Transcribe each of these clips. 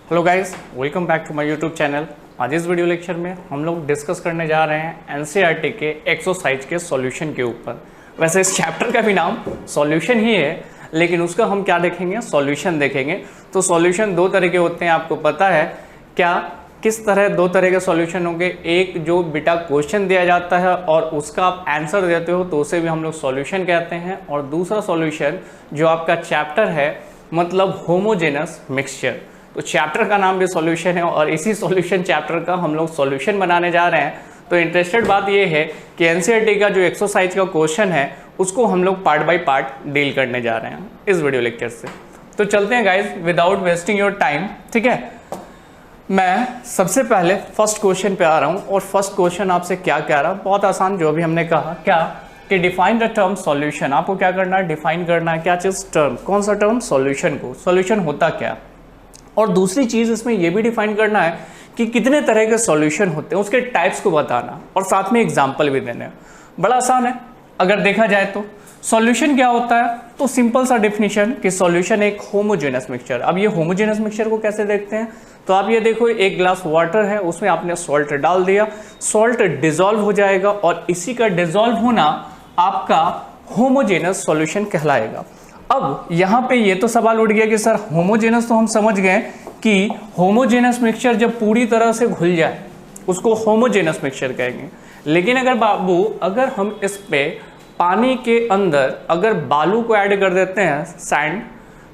Hello guys, welcome back to my YouTube channel. आज इस video lecture में हम लोग डिस्कस करने जा रहे हैं एनसीईआरटी के एक्सरसाइज के सॉल्यूशन के ऊपर। वैसे इस चैप्टर का भी नाम सॉल्यूशन ही है, लेकिन उसका हम क्या देखेंगे, सॉल्यूशन देखेंगे। तो सॉल्यूशन दो तरह के होते हैं, आपको पता है क्या? किस तरह दो तरह के सॉल्यूशन होंगे? एक जो बेटा क्वेश्चन दिया जाता है और उसका आप आंसर देते हो तो उसे भी हम लोग सॉल्यूशन कहते हैं, और दूसरा सॉल्यूशन जो आपका चैप्टर है मतलब होमोजेनस मिक्सचर। तो चैप्टर का नाम भी सॉल्यूशन है और इसी सॉल्यूशन चैप्टर का हम लोग सॉल्यूशन बनाने जा रहे हैं। तो इंटरेस्टेड बात ये है कि एनसीईआरटी का जो एक्सरसाइज का क्वेश्चन है उसको हम लोग पार्ट बाय पार्ट डील करने जा रहे हैं इस वीडियो लेक्चर से। तो चलते हैं guys without wasting your time, ठीक है। मैं सबसे पहले फर्स्ट क्वेश्चन पे आ रहा हूँ और फर्स्ट क्वेश्चन आपसे क्या कह रहा है, बहुत आसान, जो भी हमने कहा क्या कि डिफाइन द टर्म सॉल्यूशन। आपको क्या करना है, डिफाइन करना है क्या चीज़, टर्म। कौन सा टर्म? सॉल्यूशन को। सॉल्यूशन होता क्या, और दूसरी चीज़ इसमें यह भी डिफाइन करना है कि कितने तरह के सॉल्यूशन होते हैं, उसके टाइप्स को बताना और साथ में एग्जाम्पल भी देने। बड़ा आसान है अगर देखा जाए तो। सॉल्यूशन क्या होता है? तो सिंपल सा डेफिनेशन कि सॉल्यूशन एक होमोजेनस मिक्सचर। अब ये होमोजेनस मिक्सचर को कैसे देखते हैं, तो आप ये देखो, एक ग्लास वाटर है, उसमें आपने सॉल्ट डाल दिया, सॉल्ट डिजोल्व हो जाएगा और इसी का डिजोल्व होना आपका होमोजेनस सॉल्यूशन कहलाएगा। अब यहाँ पे ये तो सवाल उठ गया कि सर होमोजेनस तो हम समझ गए कि होमोजेनस मिक्सचर जब पूरी तरह से घुल जाए उसको होमोजेनस मिक्सचर कहेंगे। लेकिन अगर बाबू अगर हम इस पे पानी के अंदर अगर बालू को ऐड कर देते हैं, सैंड,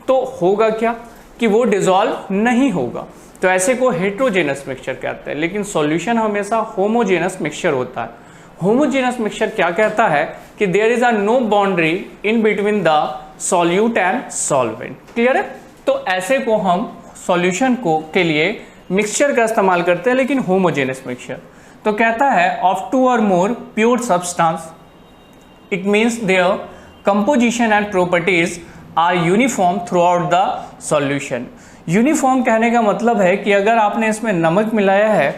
तो होगा क्या कि वो डिजोल्व नहीं होगा। तो ऐसे को हेट्रोजेनस मिक्सचर कहते हैं। लेकिन सॉल्यूशन हमेशा होमोजेनस मिक्सचर होता है। होमोजेनस मिक्सचर क्या कहता है कि there is a no boundary in between the solute and solvent. Clear है? तो ऐसे को हम सॉल्यूशन को के लिए मिक्सचर का इस्तेमाल करते हैं, लेकिन होमोजेनस मिक्सचर। तो कहता है ऑफ टू और more pure substance, it means their composition and properties are uniform throughout the solution. Uniform कहने का मतलब है कि अगर आपने इसमें नमक मिलाया है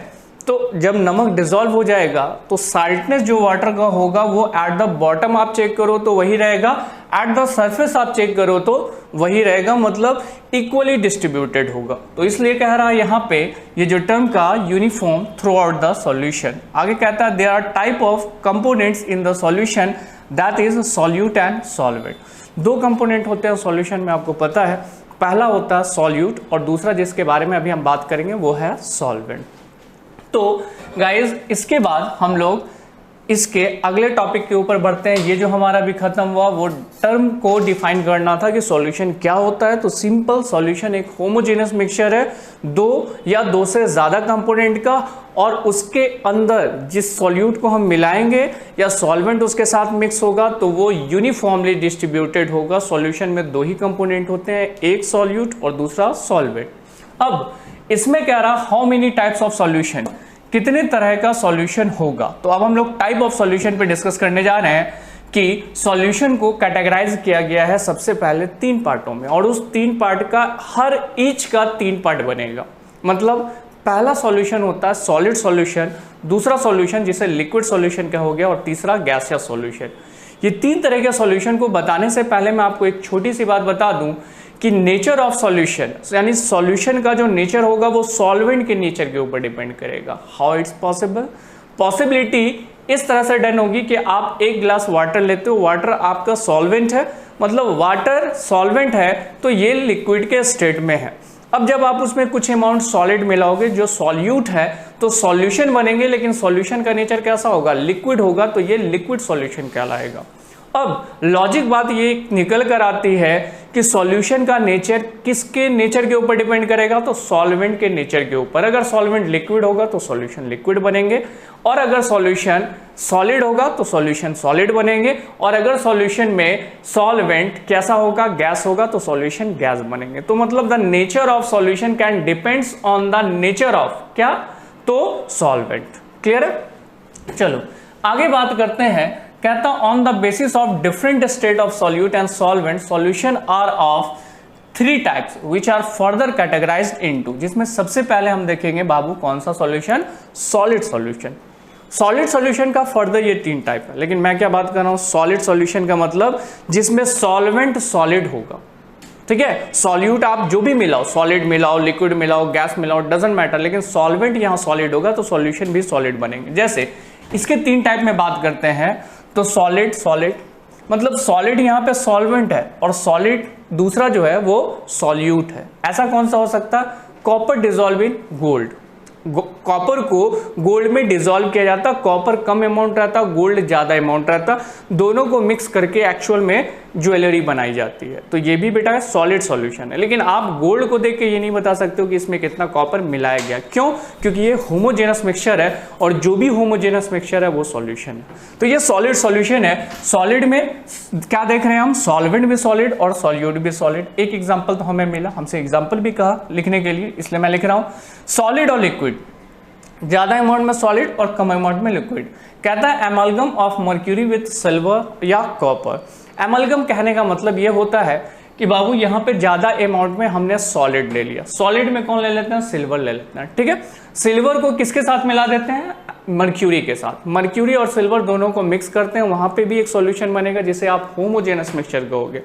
तो जब नमक डिजोल्व हो जाएगा तो साल्टनेस जो वाटर का होगा वो एट द बॉटम आप चेक करो तो वही रहेगा, एट द सरफेस आप चेक करो तो वही रहेगा, मतलब इक्वली डिस्ट्रीब्यूटेड होगा। तो इसलिए कह रहा है यहाँ पे ये जो टर्म का uniform throughout the solution. आगे कहता है there are type of components in the solution that is solute and solvent. दो कंपोनेंट होते हैं सॉल्यूशन में, आपको पता है। पहला होता है सॉल्यूट और दूसरा जिसके बारे में अभी हम बात करेंगे वो है सॉल्वेंट। तो गाइज इसके बाद हम लोग इसके अगले टॉपिक के ऊपर बढ़ते हैं। ये जो हमारा भी खत्म हुआ वो टर्म को डिफाइन करना था कि सॉल्यूशन क्या होता है। तो सिंपल, सॉल्यूशन एक होमोजेनस मिक्सचर है, दो या दो से ज्यादा कंपोनेंट का, और उसके अंदर जिस सॉल्यूट को हम मिलाएंगे या सॉल्वेंट उसके साथ मिक्स होगा तो वो यूनिफॉर्मली डिस्ट्रीब्यूटेड होगा। सॉल्यूशन में दो ही कंपोनेंट होते हैं, एक सॉल्यूट और दूसरा सॉल्वेंट। अब इसमें कह रहा how many types of solution, कितने तरह का सॉल्यूशन होगा। तो अब हम लोग टाइप ऑफ सॉल्यूशन पे डिस्कस करने जा रहे हैं कि सॉल्यूशन को कैटेगराइज किया गया है सबसे पहले 3 पार्टों में, और उस 3 पार्ट का हर ईच का 3 पार्ट बनेगा। मतलब पहला सॉल्यूशन होता है सॉलिड सॉल्यूशन, दूसरा सॉल्यूशन जिसे लिक्विड सॉल्यूशन का हो गया, और तीसरा गैसियस सॉल्यूशन। ये 3 तरह के सॉल्यूशन को बताने से पहले मैं आपको एक छोटी सी बात बता दूं कि नेचर ऑफ सॉल्यूशन, यानी सॉल्यूशन का जो नेचर होगा वो सॉल्वेंट के नेचर के ऊपर डिपेंड करेगा। How it's possible? पॉसिबिलिटी इस तरह से डन होगी कि आप एक ग्लास वाटर लेते हो, वाटर आपका सॉल्वेंट है, मतलब वाटर सॉल्वेंट है तो ये लिक्विड के स्टेट में है। अब जब आप उसमें कुछ अमाउंट सॉलिड मिलाओगे जो सॉल्यूट है तो सॉल्यूशन बनेंगे, लेकिन सॉल्यूशन का नेचर कैसा होगा? लिक्विड होगा, तो ये लिक्विड सॉल्यूशन कहलाएगा। अब लॉजिक बात ये निकल कर आती है कि सॉल्यूशन का नेचर किसके नेचर के ऊपर डिपेंड करेगा? तो सॉल्वेंट के नेचर के ऊपर। अगर सॉल्वेंट लिक्विड होगा तो सॉल्यूशन लिक्विड बनेंगे, और अगर सॉल्यूशन सॉलिड होगा तो सॉल्यूशन सॉलिड बनेंगे, और अगर सॉल्यूशन में सॉल्वेंट कैसा होगा? गैस होगा, तो सॉल्यूशन गैस बनेंगे। तो मतलब the nature of solution can depends on the nature of क्या? तो सॉल्वेंट। क्लियर है? चलो आगे बात करते हैं। कहता on the basis of different state of solute and solvent solution are of 3 types which are further categorised into, जिसमें सबसे पहले हम देखेंगे बाबू कौन सा solution? Solid solution. Solid solution का फर्दर ये 3 टाइप है, लेकिन मैं क्या बात कर रहा हूं? सॉलिड सॉल्यूशन का मतलब जिसमें सॉल्वेंट सॉलिड होगा, ठीक है। सॉल्यूट आप जो भी मिलाओ, सॉलिड मिलाओ, लिक्विड मिलाओ, गैस मिलाओ, डजंट मैटर, लेकिन सॉल्वेंट यहाँ सॉलिड होगा तो सॉल्यूशन भी सॉलिड बनेंगे। जैसे इसके 3 टाइप में बात करते हैं तो सॉलिड, सॉलिड मतलब सॉलिड यहाँ पे सॉल्वेंट है और सॉलिड दूसरा जो है वो सॉल्यूट है। ऐसा कौन सा हो सकता है? Copper dissolve in gold, copper को गोल्ड में डिसॉल्व किया जाता, कॉपर कम अमाउंट रहता, गोल्ड ज्यादा अमाउंट रहता, दोनों को मिक्स करके एक्चुअल में ज्वेलरी बनाई जाती है। तो ये भी बेटा सॉलिड सॉल्यूशन है। लेकिन आप गोल्ड को देख के ये नहीं बता सकते हो कि इसमें कितना कॉपर मिलाया गया। क्यों? क्योंकि ये होमोजेनस मिक्सचर है और जो भी होमोजेनस मिक्सचर है वो सॉल्यूशन है। तो ये सॉलिड सॉल्यूशन है। सॉलिड में क्या देख रहे हैं हम? सॉल्वेंट भी सॉलिड और सॉल्यूट भी सॉलिड। एक एग्जाम्पल तो हमें मिला, हमसे एग्जाम्पल भी कहा लिखने के लिए, इसलिए मैं लिख रहा हूं सॉलिड और लिक्विड, ज्यादा अमाउंट में सॉलिड और कम अमाउंट में लिक्विड। कहता है amalgam of mercury with silver या कॉपर। एमलगम कहने का मतलब ये होता है कि बाबू यहाँ पे ज्यादा अमाउंट में हमने सॉलिड ले लिया। सॉलिड में कौन ले लेते हैं? सिल्वर ले लेते हैं। ठीक है, सिल्वर को किसके साथ मिला देते हैं? मर्क्यूरी के साथ। मर्क्यूरी और सिल्वर दोनों को मिक्स करते हैं, वहां पे भी एक सॉल्यूशन बनेगा जिसे आप होमोजेनस मिक्सचर कहोगे।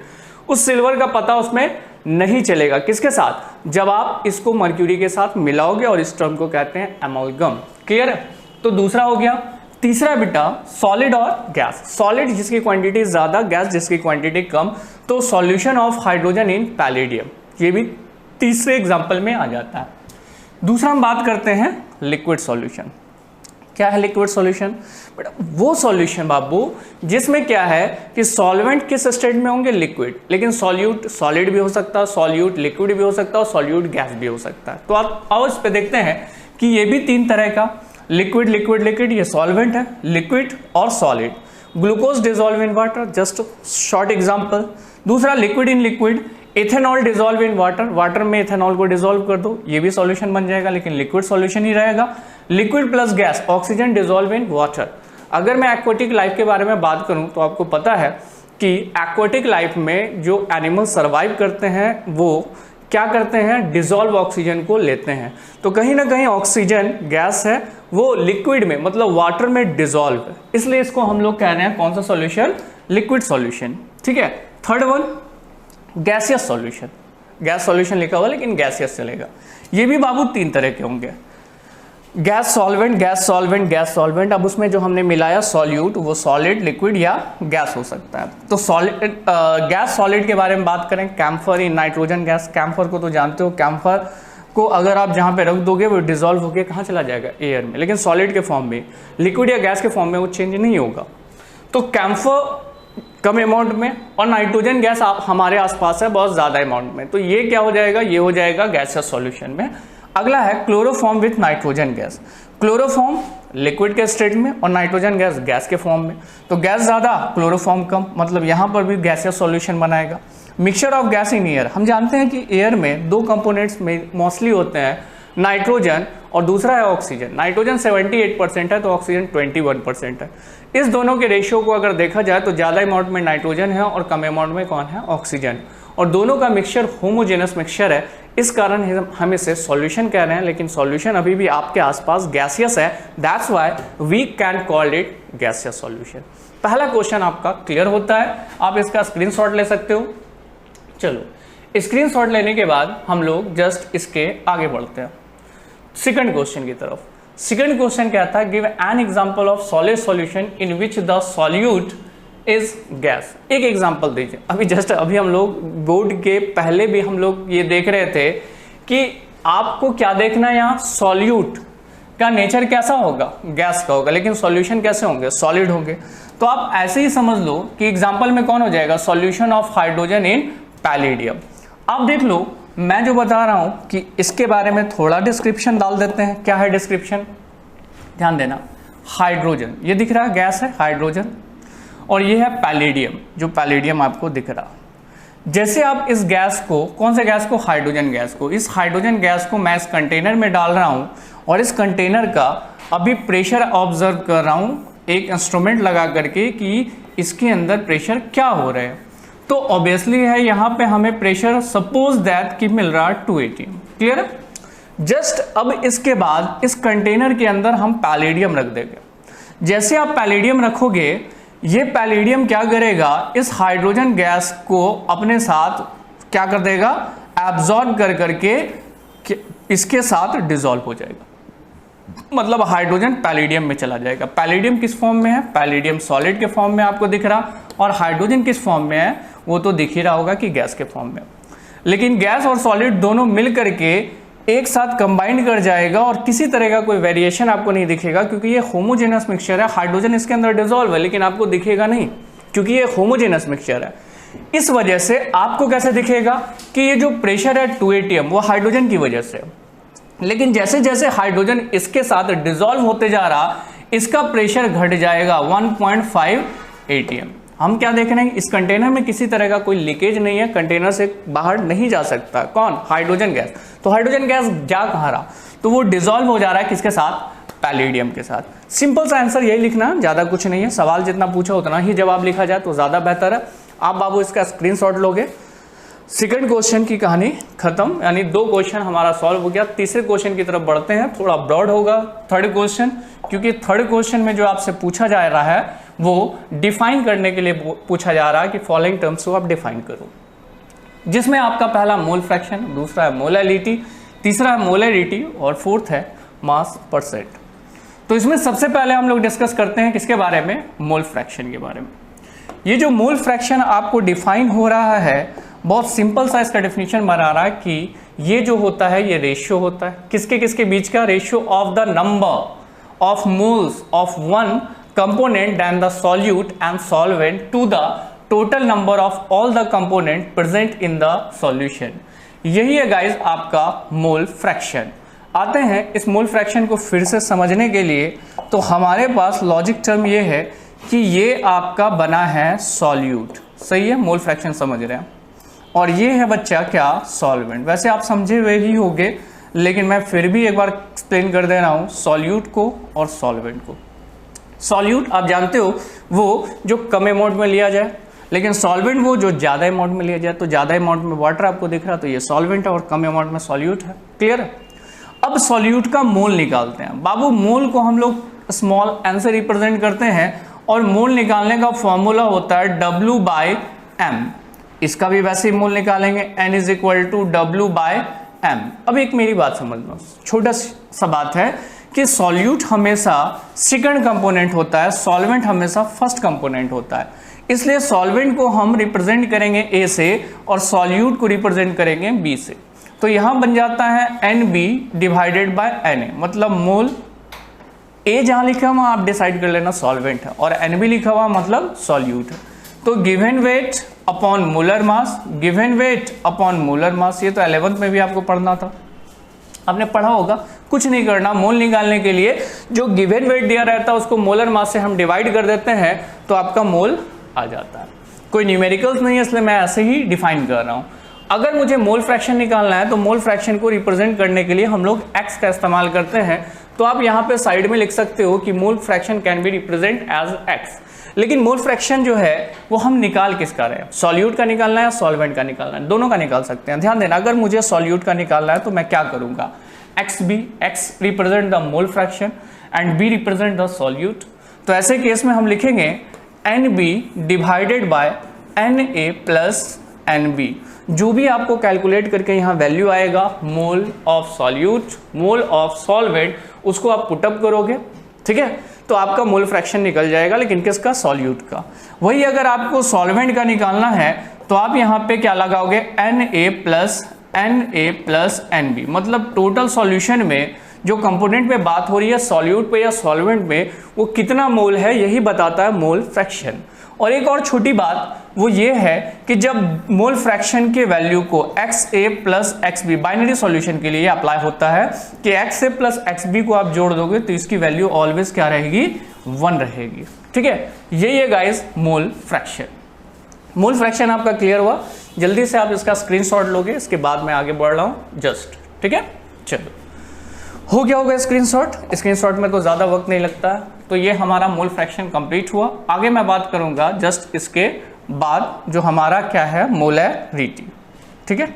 उस सिल्वर का पता उसमें नहीं चलेगा। किसके साथ? जब आप इसको मर्क्यूरी के साथ मिलाओगे और इस टर्म को कहते हैं एमलगम। क्लियर है? तो दूसरा हो गया। तीसरा बेटा सॉलिड और गैस। सॉलिड जिसकी क्वांटिटी ज्यादा, गैस जिसकी क्वांटिटी कम, तो solution of hydrogen in palladium, ये भी तीसरे एग्जांपल में आ जाता है। दूसरा हम बात करते हैं लिक्विड सॉल्यूशन। क्या है लिक्विड सॉल्यूशन? बट वो सॉल्यूशन बाबू जिसमें क्या है कि सॉल्वेंट किस स्टेट में होंगे? लिक्विड, लेकिन सॉल्यूट सॉलिड भी हो सकता है, सॉल्यूट लिक्विड भी हो सकता है और सॉल्यूट गैस भी हो सकता है। तो आप आओ इस पे देखते हैं कि ये भी 3 तरह का लिक्विड, लिक्विड, लिक्विड, ये सॉल्वेंट है, लिक्विड और solid. Glucose dissolve in water, just short example. दूसरा liquid in liquid, ethanol dissolve in water, water में इथेनॉल को डिजोल्व कर दो, ये भी सॉल्यूशन बन जाएगा लेकिन लिक्विड सॉल्यूशन ही रहेगा। Liquid plus gas, oxygen dissolve in water. अगर मैं एक्वाटिक लाइफ के बारे में बात करूं तो आपको पता है कि एक्वाटिक लाइफ में जो एनिमल सर्वाइव करते हैं वो क्या करते हैं? डिजोल्व ऑक्सीजन को लेते हैं। तो कहीं ना कहीं ऑक्सीजन गैस है, वो लिक्विड में मतलब वाटर में डिजोल्व है, इसलिए इसको हम लोग कह रहे हैं कौन सा सॉल्यूशन? Liquid solution. ठीक है। Third one gaseous solution. Gas solution लिखा हुआ लेकिन गैसियस चलेगा। ये भी बाबू 3 तरह के होंगे, gas solvent, gas solvent, gas solvent. अब उसमें जो हमने मिलाया सॉल्यूट वो सॉलिड, लिक्विड या गैस हो सकता है। तो सॉलिड गैस सॉलिड के बारे में बात करें, camphor in nitrogen gas. Camphor को तो जानते हो, कैम्फर को अगर आप जहाँ पे रख दोगे वो डिजोल्व होकर कहाँ चला जाएगा? एयर में। लेकिन सॉलिड के फॉर्म में, लिक्विड या गैस के फॉर्म में वो चेंज नहीं होगा। तो कैम्फर कम अमाउंट में और नाइट्रोजन गैस हमारे आसपास है बहुत ज़्यादा अमाउंट में, तो ये क्या हो जाएगा? ये हो जाएगा गैसियस सॉल्यूशन में। अगला है chloroform with nitrogen gas. Chloroform liquid के स्टेट में और नाइट्रोजन गैस गैस के फॉर्म में। तो गैस ज़्यादा, क्लोरोफॉर्म कम, मतलब यहाँ पर भी गैसियस सॉल्यूशन बनाएगा। Mixture of gas in air. हम जानते हैं कि एयर में 2 कंपोनेंट्स में मोस्टली होते हैं, नाइट्रोजन और दूसरा है ऑक्सीजन। नाइट्रोजन 78% है तो ऑक्सीजन 21% है। इस दोनों के रेशियो को अगर देखा जाए तो ज़्यादा अमाउंट में नाइट्रोजन है और कम अमाउंट में कौन है? ऑक्सीजन। और दोनों का मिक्सचर होमोजेनस मिक्सचर है, इस कारण हम इसे सॉल्यूशन कह रहे हैं, लेकिन सॉल्यूशन अभी भी आपके आसपास गैसियस है। That's why we can call it gaseous solution. पहला क्वेश्चन आपका क्लियर होता है, आप इसका स्क्रीनशॉट ले सकते हो। चलो स्क्रीनशॉट लेने के बाद हम लोग जस्ट इसके आगे बढ़ते हैं सेकंड क्वेश्चन की तरफ। सेकंड क्वेश्चन क्या था? Give an example of solid solution in which the solute is gas. एक एग्जांपल दीजिए। अभी हम लोग बोर्ड के पहले भी हम लोग ये देख रहे थे कि आपको क्या देखना है यहाँ? सॉल्यूट का नेचर कैसा होगा? गैस का होगा, लेकिन सॉल्यूशन कैसे होंगे? सॉलिड होंगे। तो आप ऐसे ही समझ लो कि एग्जांपल में कौन हो जाएगा? Solution of hydrogen in palladium. आप देख लो, मैं जो बता रहा हूं कि इसके बारे में थोड़ा डिस्क्रिप्शन डाल देते हैं। क्या है डिस्क्रिप्शन? ध्यान देना, हाइड्रोजन ये दिख रहा है, गैस है हाइड्रोजन, और ये है पैलेडियम, जो पैलेडियम आपको दिख रहा। जैसे आप इस गैस को, कौन से गैस को? हाइड्रोजन गैस को। इस हाइड्रोजन गैस को मैं इस कंटेनर में डाल रहा हूं और इस कंटेनर का अभी प्रेशर ऑब्जर्व कर रहा हूं एक इंस्ट्रूमेंट लगा करके कि इसके अंदर प्रेशर क्या हो रहा है। तो ऑब्वियसली है यहाँ पे हमें प्रेशर सपोज दैट कि मिल रहा 280। क्लियर है? जस्ट अब इसके बाद इस कंटेनर के अंदर हम पैलेडियम रख देंगे। जैसे आप पैलेडियम रखोगे, ये पैलेडियम क्या करेगा? इस हाइड्रोजन गैस को अपने साथ क्या कर देगा, एब्जॉर्ब कर करके इसके साथ डिसॉल्व हो जाएगा, मतलब हाइड्रोजन पैलिडियम में चला जाएगा। पैलिडियम किस फॉर्म में है, पैलिडियम सॉलिड के फॉर्म में आपको दिख रहा, और हाइड्रोजन किस फॉर्म में है, वो तो दिख ही रहा होगा कि गैस के फॉर्म में। लेकिन गैस और सॉलिड दोनों मिल करके एक साथ कंबाइंड कर जाएगा और किसी तरह का कोई वेरिएशन आपको नहीं दिखेगा, क्योंकि ये होमोजेनस मिक्सचर है। हाइड्रोजन इसके अंदर डिसॉल्व है लेकिन आपको दिखेगा नहीं, क्योंकि ये होमोजेनस मिक्सचर है। इस वजह से आपको कैसे दिखेगा कि ये जो प्रेशर है 2 atm वो हाइड्रोजन की वजह से, लेकिन जैसे जैसे हाइड्रोजन इसके साथ डिसॉल्व होते जा रहा, इसका प्रेशर घट जाएगा 1.5 atm। हम क्या देख रहे हैं, इस कंटेनर में किसी तरह का कोई लीकेज नहीं है, कंटेनर से बाहर नहीं जा सकता। कौन, हाइड्रोजन गैस। तो हाइड्रोजन गैस जा कहाँ रहा, तो वो डिसॉल्व हो जा रहा है किसके साथ, पैलिडियम के साथ। सिंपल सा आंसर यही लिखना, ज़्यादा कुछ नहीं है। सवाल जितना पूछा उतना ही जवाब लिखा जाए तो ज़्यादा बेहतर है। आप बाबू इसका स्क्रीनशॉट लोगे। सेकंड क्वेश्चन की कहानी खत्म, यानी 2 क्वेश्चन हमारा सॉल्व हो गया। तीसरे क्वेश्चन की तरफ बढ़ते हैं, थोड़ा ब्रॉड होगा थर्ड क्वेश्चन, क्योंकि थर्ड क्वेश्चन में जो आपसे पूछा जा रहा है वो डिफाइन करने के लिए पूछा जा रहा है कि फॉलोइंग टर्म्स को आप डिफाइन करो, जिसमें आपका पहला मोल फ्रैक्शन, दूसरा है मोलैलिटी, तीसरा है मोलैरिटी और फोर्थ है मास परसेंट। तो इसमें सबसे पहले हम लोग डिस्कस करते हैं किसके बारे में, मोल फ्रैक्शन के बारे में। ये जो मोल फ्रैक्शन आपको डिफाइन हो रहा है, बहुत सिंपल सा इसका डेफिनेशन बना रहा है कि ये जो होता है ये रेशियो होता है किसके किसके बीच का, ratio of the number of moles of one component then the solute and solvent to the total number of all the component present in the solution. यही है गाइस आपका मोल फ्रैक्शन। आते हैं इस मोल फ्रैक्शन को फिर से समझने के लिए, तो हमारे पास लॉजिक टर्म ये है कि ये आपका बना है सॉल्यूट, सही है, मोल फ्रैक्शन समझ रहे हैं, और ये है बच्चा क्या, सॉल्वेंट। वैसे आप समझे हुए ही होंगे, लेकिन मैं फिर भी एक बार एक्सप्लेन कर दे रहा हूँ सॉल्यूट को और सॉल्वेंट को। सॉल्यूट आप जानते हो वो जो कम अमाउंट में लिया जाए, लेकिन सॉल्वेंट वो जो ज़्यादा अमाउंट में लिया जाए। तो ज़्यादा अमाउंट में वाटर आपको दिख रहा है तो ये सॉल्वेंट है, और कम अमाउंट में सॉल्यूट है। क्लियर है। अब सॉल्यूट का मोल निकालते हैं। बाबू मोल को हम लोग स्मॉल एन से रिप्रेजेंट करते हैं, और मोल निकालने का फॉर्मूला होता है W/m। इसका भी वैसे ही मोल निकालेंगे, n = W/m। अब एक मेरी बात समझना, छोटा सा बात है कि सॉल्यूट हमेशा सेकंड कंपोनेंट होता है, सॉल्वेंट हमेशा फर्स्ट कंपोनेंट होता है। इसलिए सॉल्वेंट को हम रिप्रेजेंट करेंगे A से और सॉल्यूट को रिप्रेजेंट करेंगे B से। तो यहां बन जाता है NB/NA, मतलब मोल A जहां लिखा हुआ आप डिसाइड कर लेना सॉल्वेंट है, और NB लिखा हुआ मतलब सॉल्यूट है। तो given weight upon molar mass, given weight upon molar mass, ये तो 11th में भी आपको पढ़ना था, आपने पढ़ा होगा। कुछ नहीं करना, मोल निकालने के लिए जो गिवन वेट दिया रहता है उसको मोलर मास से हम डिवाइड कर देते हैं तो आपका मोल आ जाता है। कोई न्यूमेरिकल्स नहीं है, इसलिए मैं ऐसे ही डिफाइन कर रहा हूँ। अगर मुझे मोल फ्रैक्शन निकालना है तो मोल फ्रैक्शन को रिप्रेजेंट करने के लिए हम लोग x का इस्तेमाल करते हैं। तो आप यहाँ पे साइड में लिख सकते हो कि mole fraction can be represent as x। लेकिन मोल फ्रैक्शन जो है वो हम निकाल किसका रहे हैं, सॉल्यूट का निकालना है या सॉल्वेंट का निकालना है, दोनों का निकाल सकते हैं। ध्यान देना, अगर मुझे सॉल्यूट का निकालना है तो मैं क्या करूंगा, XB, x represent the mole fraction and B represent the solute. तो ऐसे केस में हम लिखेंगे NB/NA+NB। जो भी आपको कैलकुलेट करके यहाँ वैल्यू आएगा, मोल of solute, mole of solvent, उसको आप पुटअप करोगे, ठीक है, तो आपका मोल फ्रैक्शन निकल जाएगा। लेकिन किसका, सॉल्यूट का। वही अगर आपको सॉल्वेंट का निकालना है तो आप यहाँ पे क्या लगाओगे, NA+NB, मतलब टोटल सॉल्यूशन में जो कंपोनेंट पे बात हो रही है, सॉल्यूट पे या सॉल्वेंट में, वो कितना मोल है यही बताता है मोल फ्रैक्शन। और एक और छोटी बात वो ये है कि जब मोल फ्रैक्शन के वैल्यू को XA+XB बाइनरी सॉल्यूशन के लिए अप्लाई होता है कि XA+XB को आप जोड़ दोगे तो इसकी वैल्यू ऑलवेज क्या रहेगी, 1 रहेगी। ठीक है, यही है guys mole fraction. Mole fraction आपका क्लियर हुआ। जल्दी से आप इसका स्क्रीनशॉट लोगे, इसके बाद मैं आगे बढ़ रहा हूँ जस्ट। ठीक है, चलो हो गया होगा स्क्रीनशॉट। स्क्रीनशॉट में तो ज़्यादा वक्त नहीं लगता है। तो ये हमारा मोल फ्रैक्शन कंप्लीट हुआ। आगे मैं बात करूंगा जस्ट इसके बाद जो हमारा क्या है, मोलैरिटी। ठीक है,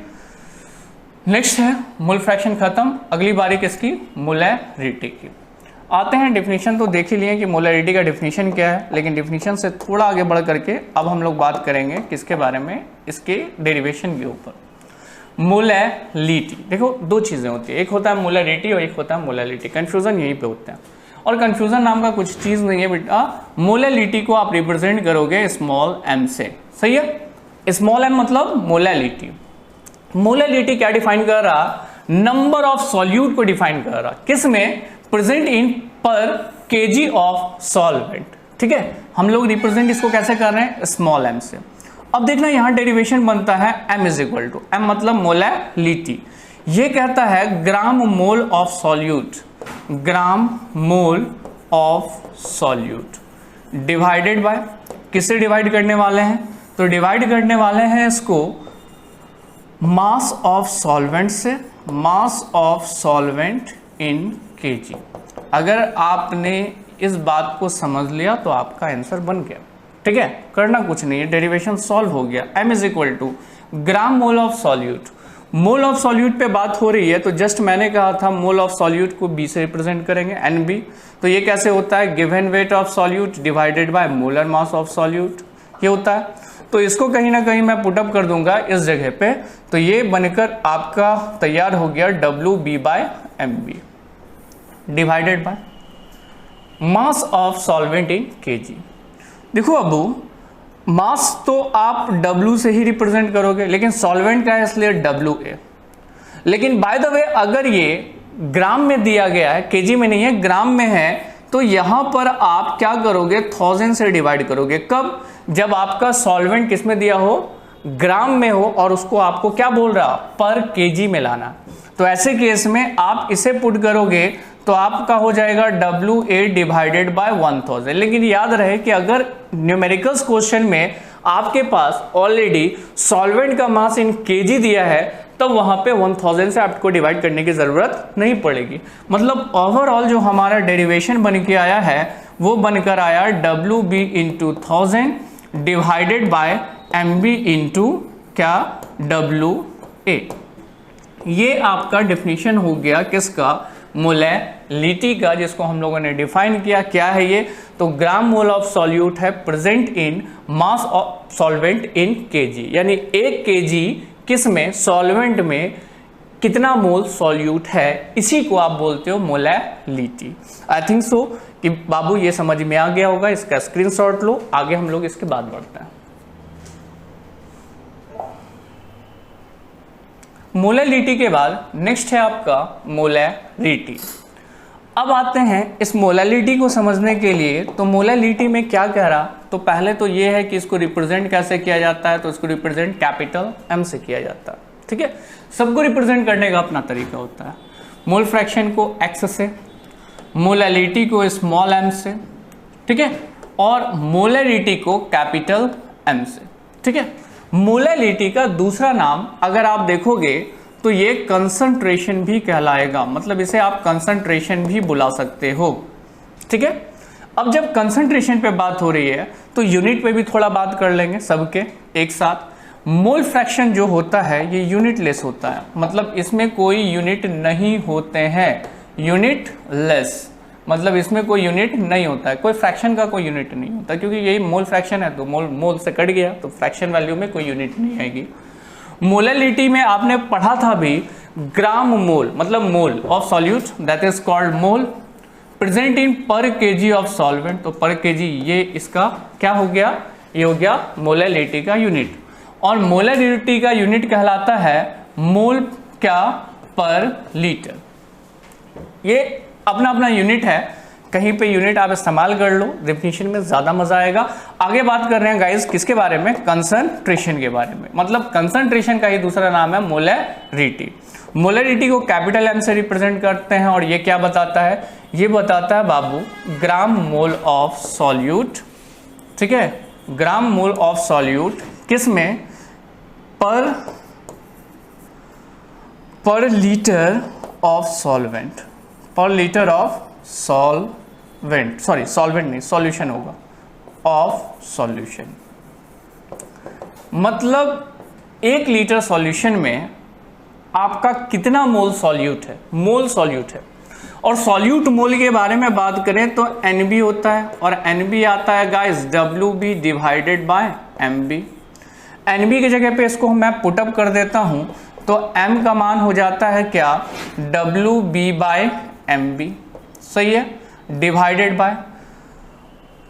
नेक्स्ट है मोल फ्रैक्शन खत्म, अगली बारी किसकी, मोलैरिटी की। आते हैं डेफिनेशन, तो देख ही लिए कि मोलैरिटी का डेफिनेशन क्या है, लेकिन डेफिनेशन से थोड़ा आगे बढ़ करके अब हम लोग बात करेंगे किसके बारे में, इसके डेरिवेशन के ऊपर। मोलैलिटी। देखो दो चीज़ें होती है, एक होता है मोलैलिटी और एक होता है मोलैलिटी। कन्फ्यूज़न यहीं पे होता है, और कन्फ्यूज़न नाम का कुछ चीज़ नहीं है बेटा। मोलैलिटी को आप रिप्रेजेंट करोगे स्मॉल m से, सही है। स्मॉल m मतलब मोलैलिटी। मोलैलिटी क्या डिफाइन कर रहा? नंबर ऑफ सॉल्यूट को डिफाइन कर रहा, किसमें? प्रेजेंट इन पर केजी ऑफ सॉल्वेंट, ठीक है। हम लोग रिप्रेजेंट इसको कैसे कर रहे हैं? स्मॉल m से। अब देखना यहां डेरिवेशन बनता है m is equal to, m मतलब मोलैलिटी, ये कहता है gram mole of solute, gram mole of solute divided by, किससे डिवाइड करने वाले हैं? तो डिवाइड करने वाले हैं इसको मास ऑफ सॉल्वेंट से, mass of solvent in KG. अगर आपने इस बात को समझ लिया तो आपका आंसर बन गया, ठीक है। करना कुछ नहीं है, डेरिवेशन सॉल्व हो गया। m is equal to gram mole of solute. Mole of solute पे बात हो रही है तो जस्ट मैंने कहा था मोल ऑफ सॉल्यूट को b से रिप्रेजेंट करेंगे, NB। तो ये कैसे होता है? Given weight of solute divided by molar mass of solute, ये होता है। तो इसको कहीं ना कहीं मैं पुटअप कर दूंगा इस जगह पे, तो ये बनकर आपका तैयार हो गया WB/MB divided by mass of solvent in KG. देखो अबू, मास तो आप W से ही रिप्रेजेंट करोगे, लेकिन सॉल्वेंट का है इसलिए WA। लेकिन बाय द वे अगर ये ग्राम में दिया गया है, केजी में नहीं है, ग्राम में है, तो यहां पर आप क्या करोगे? 1000 से डिवाइड करोगे। कब? जब आपका सॉल्वेंट किस में दिया हो? ग्राम में हो, और उसको आपको क्या बोल रहा? पर केजी में लाना। तो ऐसे केस में आप इसे पुट करोगे तो आपका हो जाएगा WA डिवाइडेड बाय 1000। लेकिन याद रहे कि अगर न्यूमेरिकल्स क्वेश्चन में आपके पास ऑलरेडी सॉल्वेंट का मास इन केजी दिया है, तब वहां पे 1000 से आपको डिवाइड करने की जरूरत नहीं पड़ेगी। मतलब ओवरऑल जो हमारा डेरिवेशन बन के आया है वो बनकर आया WB into 1000 divided by MB into क्या? WA। ये आपका डेफिनेशन हो गया किसका? मोलैलिटी का, जिसको हम लोगों ने डिफाइन किया। क्या है ये? तो ग्राम मोल ऑफ सॉल्यूट है present in mass of solvent in KG, यानी 1 केजी किस में? सॉल्वेंट में कितना मोल सॉल्यूट है, इसी को आप बोलते हो मोलैलिटी। आई थिंक सो कि बाबू ये समझ में आ गया होगा। इसका स्क्रीनशॉट लो, आगे हम लोग इसके बाद बढ़ते हैं। मोलैलिटी के बाद नेक्स्ट है आपका मोलैरिटी। अब आते हैं इस मोलैलिटी को समझने के लिए। तो मोलैलिटी में क्या कह रहा? तो पहले तो ये है कि इसको रिप्रेजेंट कैसे किया जाता है, तो इसको रिप्रेजेंट कैपिटल M से किया जाता है, ठीक है। सबको रिप्रेजेंट करने का अपना तरीका होता है। मोल फ्रैक्शन को X से, मोलैलिटी को स्मॉल m से, ठीक है, और मोलैरिटी को कैपिटल M से, ठीक है। मोलैलिटी का दूसरा नाम अगर आप देखोगे तो ये कंसंट्रेशन भी कहलाएगा, मतलब इसे आप कंसंट्रेशन भी बुला सकते हो, ठीक है। अब जब कंसंट्रेशन पे बात हो रही है तो यूनिट पे भी थोड़ा बात कर लेंगे सबके एक साथ। मोल फ्रैक्शन जो होता है ये यूनिट लेस होता है, मतलब इसमें कोई यूनिट नहीं होते हैं, यूनिट लेस मतलब इसमें कोई यूनिट नहीं होता है, कोई फ्रैक्शन का कोई यूनिट नहीं होता, क्योंकि यही मोल फ्रैक्शन है तो मोल से कट गया तो फ्रैक्शन वैल्यू में कोई यूनिट नहीं आएगी। मोलैलिटी में आपने पढ़ा था भी ग्राम मोल मतलब मोल of solute, that is called mole present in पर केजी ऑफ सॉल्वेंट। तो पर केजी ये इसका क्या हो गया? ये हो गया मोलैलिटी का यूनिट। और मोलैलिटी का यूनिट कहलाता है मोल क्या? पर लीटर। ये अपना अपना यूनिट है, कहीं पे यूनिट आप इस्तेमाल कर लो, डेफिनेशन में ज्यादा मजा आएगा। आगे बात कर रहे हैं गाइस किसके बारे में? कंसंट्रेशन के बारे में। मतलब कंसंट्रेशन का ही दूसरा नाम है मोलैरिटी। मोलैरिटी को कैपिटल M से रिप्रेजेंट करते हैं, और ये क्या बताता है? ये बताता है बाबू ग्राम मोल ऑफ सॉल्यूट, ठीक है, ग्राम मोल ऑफ सॉल्यूट किस में? पर लीटर ऑफ सॉल्वेंट, पर litre of solvent, sorry solvent नहीं, सॉल्यूशन होगा, ऑफ सॉल्यूशन। मतलब 1 लीटर सॉल्यूशन में आपका कितना मोल सॉल्यूट है? मोल सॉल्यूट है। और सॉल्यूट मोल के बारे में बात करें तो NB होता है, और NB आता है guys WB divided by MB। NB की जगह पे इसको मैं पुटअप कर देता हूं तो m का मान हो जाता है क्या, WB/MB, सही है, डिवाइडेड बाय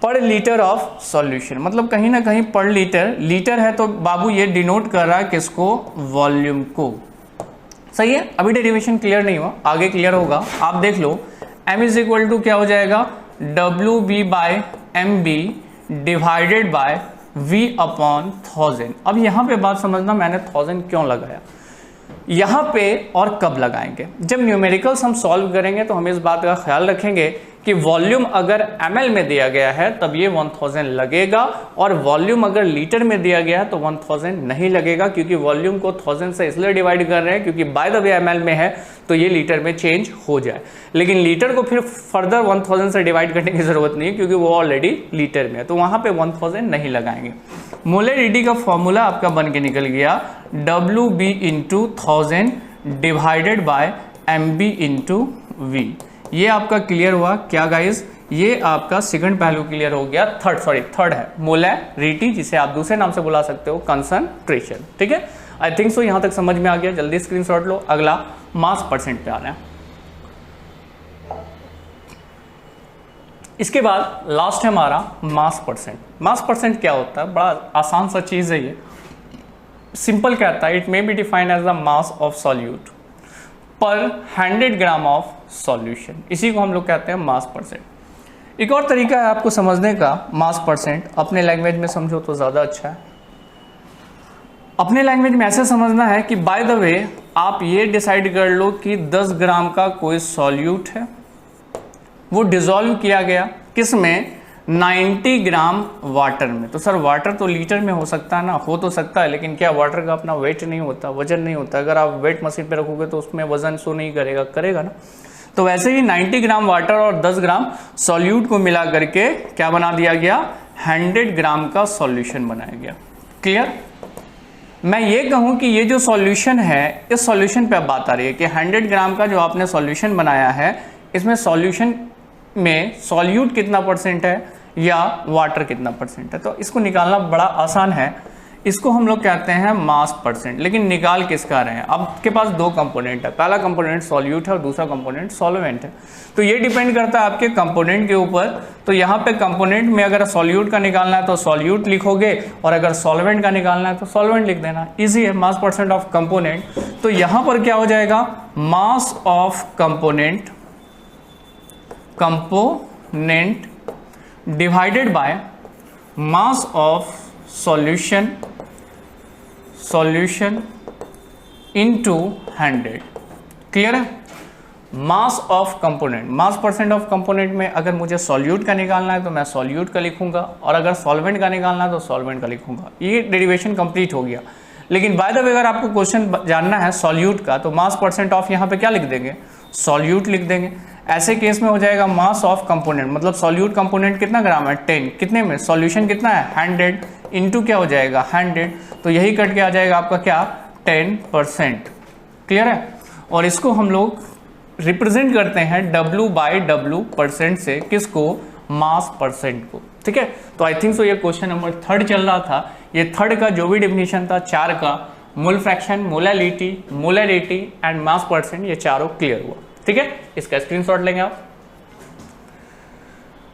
पर लीटर ऑफ सॉल्यूशन, मतलब कहीं ना कहीं पर लीटर है तो बाबू ये डिनोट कर रहा है किसको, वॉल्यूम को, सही है। अभी डेरिवेशन क्लियर नहीं हुआ, आगे क्लियर होगा, आप देख लो। m इज इक्वल टू क्या हो जाएगा, WB/MB डिवाइडेड बाय V/1000। अब यहाँ पे बात समझना, मैंने 1000 क्यों लगाया यहाँ पे और कब लगाएंगे। जब न्यूमेरिकल्स हम सॉल्व करेंगे तो हम इस बात का ख्याल रखेंगे कि वॉल्यूम अगर ml में दिया गया है तब ये 1000 लगेगा, और वॉल्यूम अगर लीटर में दिया गया है तो 1000 नहीं लगेगा, क्योंकि वॉल्यूम को 1000 से इसलिए डिवाइड कर रहे हैं क्योंकि बाय द वे ml में है तो ये लीटर में चेंज हो जाए। लेकिन लीटर को फिर फर्दर 1000 से डिवाइड करने की जरूरत नहीं है क्योंकि वो ऑलरेडी लीटर में है, तो वहां पे 1000 नहीं लगाएंगे। मोलरिटी का फॉर्मूला आपका बन के निकल गया WB/1000 डिवाइडेड बाय MB/V। ये आपका क्लियर हुआ क्या गाइस, ये आपका सेकंड पहलू क्लियर हो गया। थर्ड है मोलरिटी, जिसे आप दूसरे नाम से बुला सकते हो कंसंट्रेशन, ठीक है। आई थिंक सो यहां तक समझ में आ गया, जल्दी स्क्रीनशॉट लो। अगला मास परसेंट पे आ रहे हैं। इसके बाद लास्ट है हमारा मास परसेंट। मास परसेंट क्या होता है, बड़ा आसान सा चीज है ये, सिंपल कहता है, it may be defined as the mass of solute पर 100 ग्राम ऑफ सॉल्यूशन, इसी को हम लोग कहते हैं मास परसेंट। एक और तरीका है आपको समझने का मास परसेंट, अपने लैंग्वेज में समझो तो ज़्यादा अच्छा है। अपने लैंग्वेज में ऐसे समझना है कि बाय द वे आप ये डिसाइड कर लो कि 10 ग्राम का कोई सॉल्यूट है, वो डिसॉल्व किया गया किस में, 90 ग्राम वाटर में। तो सर वाटर तो लीटर में हो सकता है ना, हो तो सकता है, लेकिन क्या वाटर का अपना वेट नहीं होता, वजन नहीं होता। अगर आप वेट मशीन पे रखोगे तो उसमें वजन शो नहीं करेगा, करेगा ना। तो वैसे ही 90 ग्राम वाटर और 10 ग्राम सॉल्यूट को मिला करके क्या बना दिया गया, 100 ग्राम का सॉल्यूशन बनाया गया। क्लियर। मैं ये कहूँ कि ये जो सॉल्यूशन है, इस सॉल्यूशन पे अब बात आ रही है कि 100 ग्राम का जो आपने सॉल्यूशन बनाया है, इसमें सॉल्यूशन में सॉल्यूट कितना परसेंट है या वाटर कितना परसेंट है। तो इसको निकालना बड़ा आसान है, इसको हम लोग कहते हैं मास परसेंट। लेकिन निकाल किसका रहे हैं, आपके पास दो कंपोनेंट है, पहला कंपोनेंट सॉल्यूट है और दूसरा कंपोनेंट सॉल्वेंट है। तो ये डिपेंड करता है आपके कंपोनेंट के ऊपर। तो यहाँ पे कंपोनेंट में अगर सॉल्यूट का निकालना है तो सॉल्यूट लिखोगे, और अगर सॉल्वेंट का निकालना है तो सॉल्वेंट लिख देना, इजी है। मास परसेंट ऑफ कंपोनेंट, तो यहाँ पर क्या हो जाएगा, mass of component divided by mass of solution into 100। Clear है। Mass of component, mass percent of component में अगर मुझे सॉल्यूट का निकालना है तो मैं सॉल्यूट का लिखूंगा, और अगर सॉल्वेंट का निकालना है तो सॉल्वेंट का लिखूंगा। ये डेरिवेशन कंप्लीट हो गया। लेकिन बाय द वे अगर आपको क्वेश्चन जानना है सॉल्यूट का, तो मास परसेंट ऑफ यहाँ पे क्या लिख देंगे, सॉल्यूट लिख देंगे। ऐसे केस में हो जाएगा मास ऑफ कंपोनेंट, मतलब सॉल्यूट कंपोनेंट कितना ग्राम है, 10, कितने में, सॉल्यूशन कितना है 100, इंटू क्या हो जाएगा 100, तो यही कट के आ जाएगा आपका क्या 10%। क्लियर है। और इसको हम लोग रिप्रेजेंट करते हैं W/W परसेंट से, किसको, मास परसेंट को। ठीक है। तो आई थिंक सो ये क्वेश्चन नंबर 3 चल रहा था। ये 3 का जो भी डेफिनेशन था 4 का, mole fraction, molarity and mass percent, ये चारों क्लियर हुआ। ठीक है। इसका स्क्रीनशॉट लेंगे आप।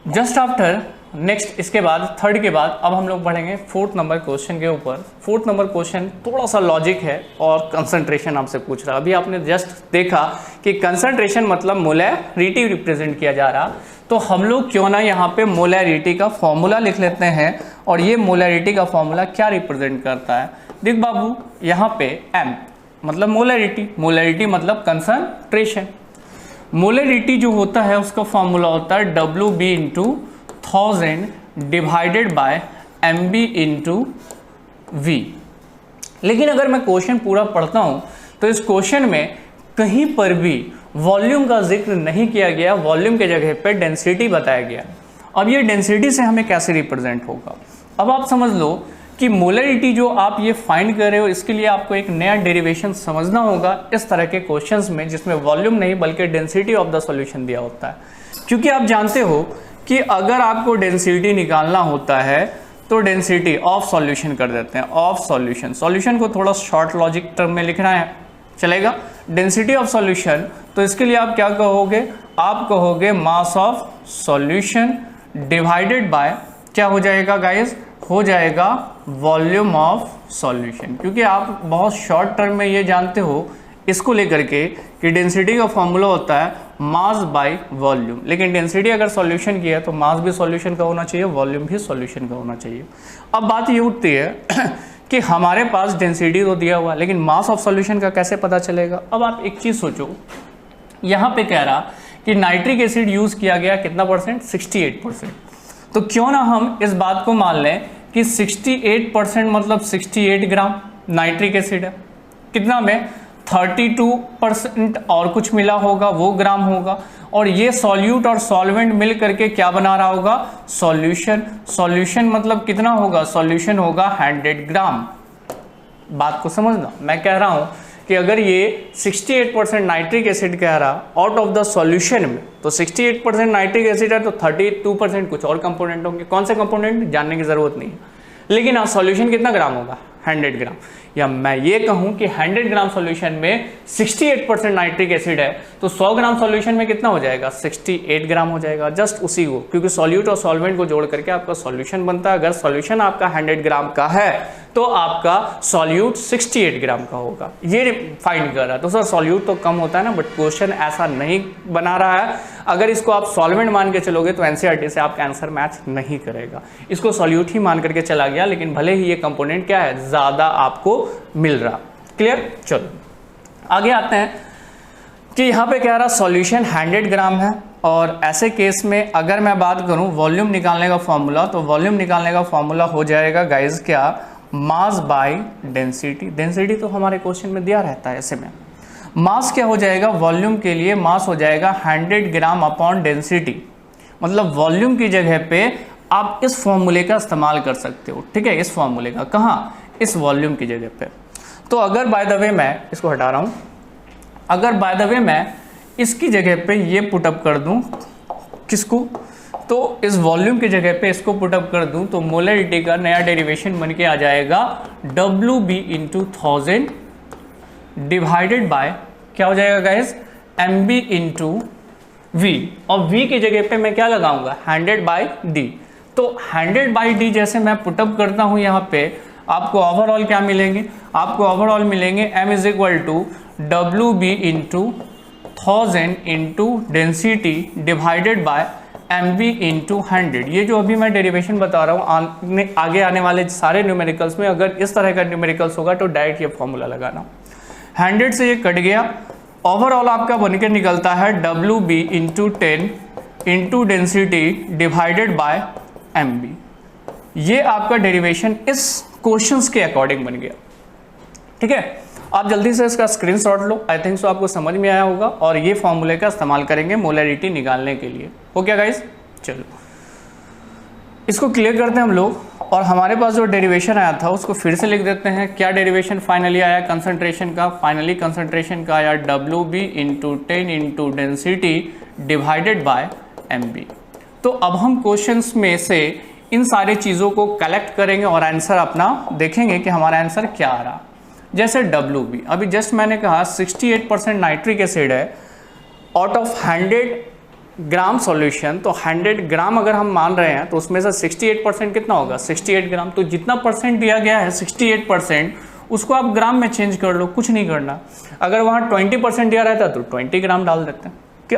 जस्ट आफ्टर नेक्स्ट, इसके बाद 3 के बाद अब हम लोग बढ़ेंगे 4th नंबर क्वेश्चन के ऊपर। 4th नंबर क्वेश्चन थोड़ा सा लॉजिक है और कंसंट्रेशन आपसे पूछ रहा है। अभी आपने जस्ट देखा कि कंसंट्रेशन मतलब मोलरिटी रिप्रेजेंट किया जा रहा, तो हम लोग क्यों ना यहाँ पे मोलरिटी का फॉर्मूला लिख लेते हैं। और ये मोलरिटी का फॉर्मूला क्या रिप्रेजेंट करता है, देख बाबू, यहाँ पे M मतलब मोलरिटी मतलब कंसंट्रेशन। मोलरिटी जो होता है उसका फॉर्मूला होता है WB/1000 डिवाइडेड बाय MB/V। लेकिन अगर मैं क्वेश्चन पूरा पढ़ता हूं तो इस क्वेश्चन में कहीं पर भी वॉल्यूम का जिक्र नहीं किया गया, वॉल्यूम के जगह पे डेंसिटी बताया गया। अब ये डेंसिटी से हमें कैसे रिप्रेजेंट होगा, अब आप समझ लो कि मोलरिटी जो आप ये फाइंड कर रहे हो, इसके लिए आपको एक नया डेरिवेशन समझना होगा इस तरह के क्वेश्चंस में, जिसमें वॉल्यूम नहीं बल्कि डेंसिटी ऑफ द सॉल्यूशन दिया होता है। क्योंकि आप जानते हो कि अगर आपको डेंसिटी निकालना होता है तो डेंसिटी ऑफ सॉल्यूशन कर देते हैं, ऑफ सॉल्यूशन। सॉल्यूशन को थोड़ा शॉर्ट लॉजिक टर्म में लिखना है चलेगा। डेंसिटी ऑफ सॉल्यूशन, तो इसके लिए आप क्या कहोगे, आप कहोगे मास ऑफ सॉल्यूशन डिवाइडेड बाय क्या हो जाएगा गाइस, हो जाएगा वॉल्यूम ऑफ सॉल्यूशन। क्योंकि आप बहुत शॉर्ट टर्म में ये जानते हो इसको लेकर के कि डेंसिटी का फॉर्मूला होता है मास बाय वॉल्यूम, लेकिन डेंसिटी अगर सॉल्यूशन की है तो मास भी सॉल्यूशन का होना चाहिए, वॉल्यूम भी सॉल्यूशन का होना चाहिए। अब बात ये उठती है कि हमारे पास डेंसिटी तो दिया हुआ, लेकिन मास ऑफ सॉल्यूशन का कैसे पता चलेगा। अब आप एक चीज़ सोचो, यहाँ पे कह रहा कि नाइट्रिक एसिड यूज़ किया गया कितना परसेंट, 68%। तो क्यों ना हम इस बात को मान लें कि 68% मतलब 68 ग्राम नाइट्रिक एसिड है, कितना में 32% और कुछ मिला होगा वो ग्राम होगा, और ये सॉल्यूट और सॉल्वेंट मिल करके क्या बना रहा होगा, सॉल्यूशन। सॉल्यूशन मतलब कितना होगा, सॉल्यूशन होगा 100 ग्राम। बात को समझना, मैं कह रहा हूं कि अगर ये 68% नाइट्रिक एसिड कह रहा आउट ऑफ द सॉल्यूशन में, तो 68% नाइट्रिक एसिड है तो 32% कुछ और कंपोनेंट होंगे। कौन से कंपोनेंट जानने की जरूरत नहीं है, लेकिन हाँ सॉल्यूशन कितना ग्राम होगा, 100 ग्राम। या मैं ये कहूं कि 100 ग्राम सॉल्यूशन में 68% नाइट्रिक एसिड है तो 100 ग्राम सॉल्यूशन में कितना हो जाएगा, 68 ग्राम हो जाएगा। जस्ट उसी को, क्योंकि सॉल्यूट और सॉल्वेंट को जोड़ करके आपका सॉल्यूशन बनता है। अगर सॉल्यूशन आपका 100 ग्राम का है तो आपका सॉल्यूट 68 ग्राम का होगा, ये फाइंड कर रहा है। तो सर सॉल्यूट तो कम होता है ना, बट क्वेश्चन ऐसा नहीं बना रहा है। अगर इसको आप सॉल्वेंट मान के चलोगे तो एनसीईआरटी से आपका आंसर मैच नहीं करेगा। इसको सॉल्यूट ही मान करके चला गया, लेकिन भले ही ये कंपोनेंट क्या है, ज़्यादा आपको मिल रहा। क्लियर। चलो आगे आते हैं कि यहाँ पे कह रहा सॉल्यूशन 100 ग्राम है, और ऐसे केस में अगर मैं बात करूँ वॉल्यूम निकालने का फॉर्मूला, तो वॉल्यूम निकालने का फॉर्मूला हो जाएगा गाइज क्या, मास बाय डेंसिटी। डेंसिटी तो हमारे क्वेश्चन में दिया रहता है ऐसे में। मास क्या हो जाएगा, वॉल्यूम के लिए मास हो जाएगा 100 ग्राम अपॉन डेंसिटी। मतलब वॉल्यूम की जगह पे आप इस फॉर्मूले का इस्तेमाल कर सकते हो, ठीक है, इस फॉर्मूले का। कहाँ, इस वॉल्यूम की जगह पे। तो अगर बाय द वे मैं इसको हटा रहा हूँ, अगर बाय द वे मैं इसकी जगह पे ये पुटअप कर दूँ, किसको, तो इस वॉल्यूम की जगह पे इसको पुटअप कर दूं, तो मोलरिटी का नया डेरिवेशन बन के आ जाएगा WB इंटू 1000 डिवाइडेड बाय क्या हो जाएगा गाइस, MB इंटू V, और V की जगह पे मैं क्या लगाऊंगा, 100/D। तो 100/D जैसे मैं पुटअप करता हूं यहाँ पे, आपको ओवरऑल क्या मिलेंगे, आपको ओवरऑल मिलेंगे M is equal to WB into 1000 into density divided by MB into 100। ये जो अभी मैं डेरिवेशन बता रहा हूँ, आगे आने वाले सारे न्यूमेरिकल्स में अगर इस तरह का न्यूमेरिकल्स होगा तो डायरेक्ट ये फॉर्मूला लगाना। 100 से ये कट गया, ओवरऑल आपका बनकर निकलता है WB into 10 into density divided by MB। ये आपका डेरिवेशन इस क्वेश्चंस के अकॉर्डिंग बन गया। ठीक है, आप जल्दी से इसका screenshot low. I think so आपको समझ में आया होगा, और ये फॉर्मूले का इस्तेमाल करेंगे मोलरिटी निकालने के लिए। हो गया गाइस, चलो इसको क्लियर करते हैं हम लोग। और हमारे पास जो डेरिवेशन आया था उसको फिर से लिख देते हैं। क्या डेरिवेशन फाइनली आया कंसंट्रेशन का, फाइनली कंसंट्रेशन का आया WB into 10 into density divided by MB। तो अब हम क्वेश्चंस में से इन सारी चीज़ों को कलेक्ट करेंगे और आंसर अपना देखेंगे कि हमारा आंसर क्या आ रहा। जैसे WB, अभी जस्ट मैंने कहा 68% नाइट्रिक एसिड है आउट ऑफ 100 ग्राम सॉल्यूशन, तो 100 ग्राम अगर हम मान रहे हैं तो उसमें से 68% कितना होगा, 68 ग्राम। तो जितना परसेंट दिया गया है 68%, उसको आप ग्राम में चेंज कर लो, कुछ नहीं करना। अगर वहाँ 20% दिया रहता तो 20 ग्राम डाल देते हैं कि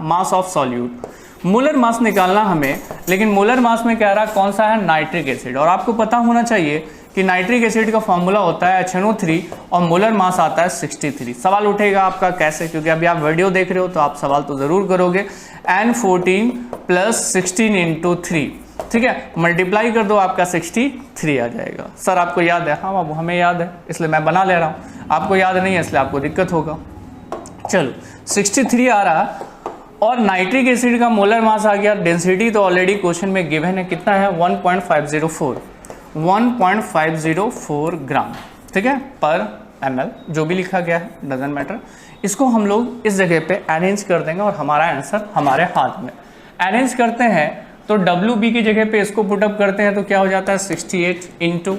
मास ऑफ सॉल्यूट। मोलर मास निकालना हमें, लेकिन मोलर मास में कह रहा कौन सा है, नाइट्रिक एसिड। और आपको पता होना चाहिए कि नाइट्रिक एसिड का फॉर्मूला होता है HNO3 और मोलर मास आता है 63। सवाल उठेगा आपका कैसे, क्योंकि अभी आप वीडियो देख रहे हो तो आप सवाल तो ज़रूर करोगे। N14 + 16 × 3, ठीक है, मल्टीप्लाई कर दो, आपका 63 आ जाएगा। सर आपको याद है? हाँ बाबू हमें याद है, इसलिए मैं बना ले रहा हूँ। आपको याद नहीं है इसलिए आपको दिक्कत होगा। चलो 63 आ रहा, और नाइट्रिक एसिड का मोलर मास आ गया। डेंसिटी तो ऑलरेडी क्वेश्चन में गिवन है, कितना है 1.504 ग्राम, ठीक है, पर ml, जो भी लिखा गया है डजंट मैटर। इसको हम लोग इस जगह पे अरेंज कर देंगे और हमारा आंसर हमारे हाथ में। अरेंज करते हैं तो WB की जगह पे इसको पुटअप करते हैं तो क्या हो जाता है 68 इंटू